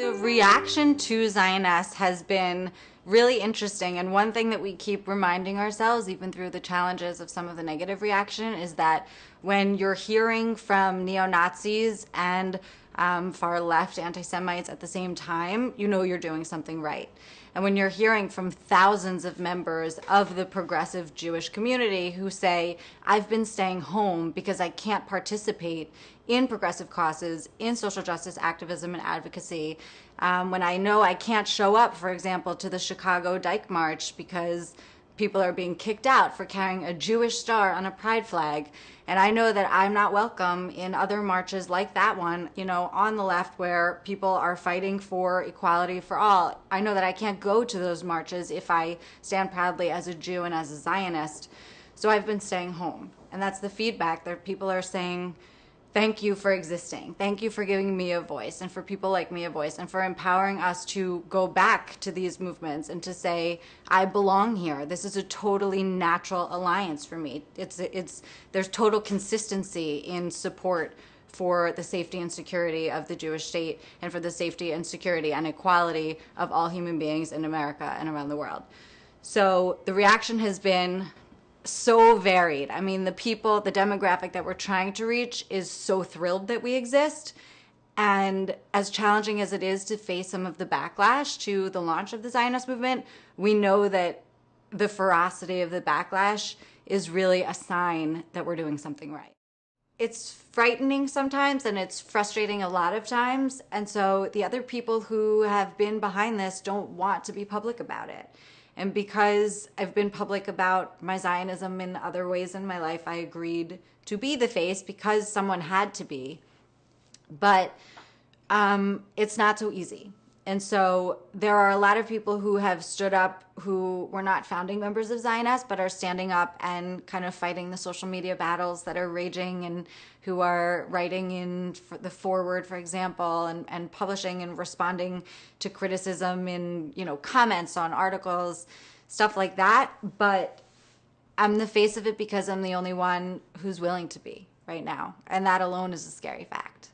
The reaction to Zioness has been really interesting. And one thing that we keep reminding ourselves, even through the challenges of some of the negative reaction, is that when you're hearing from neo-Nazis and far left anti-Semites at the same time, you know you're doing something right. And when you're hearing from thousands of members of the progressive Jewish community who say, I've been staying home because I can't participate in progressive causes, in social justice activism and advocacy, when I know I can't show up, for example, to the Chicago Dyke March because people are being kicked out for carrying a Jewish star on a pride flag. And I know that I'm not welcome in other marches like that one, you know, on the left where people are fighting for equality for all. I know that I can't go to those marches if I stand proudly as a Jew and as a Zionist. So I've been staying home. And that's the feedback that people are saying, thank you for existing. Thank you for giving me a voice and for people like me a voice and for empowering us to go back to these movements and to say, I belong here. This is a totally natural alliance for me. There's total consistency in support for the safety and security of the Jewish state and for the safety and security and equality of all human beings in America and around the world. So the reaction has been so varied. I mean, the people, the demographic that we're trying to reach is so thrilled that we exist. And as challenging as it is to face some of the backlash to the launch of the Zioness movement, we know that the ferocity of the backlash is really a sign that we're doing something right. It's frightening sometimes and it's frustrating a lot of times. And so the other people who have been behind this don't want to be public about it. And because I've been public about my Zionism in other ways in my life, I agreed to be the face because someone had to be. But it's not so easy. And so there are a lot of people who have stood up who were not founding members of Zioness, but are standing up and kind of fighting the social media battles that are raging and who are writing in the foreword, for example, and publishing and responding to criticism in, you know, comments on articles, stuff like that. But I'm the face of it because I'm the only one who's willing to be right now. And that alone is a scary fact.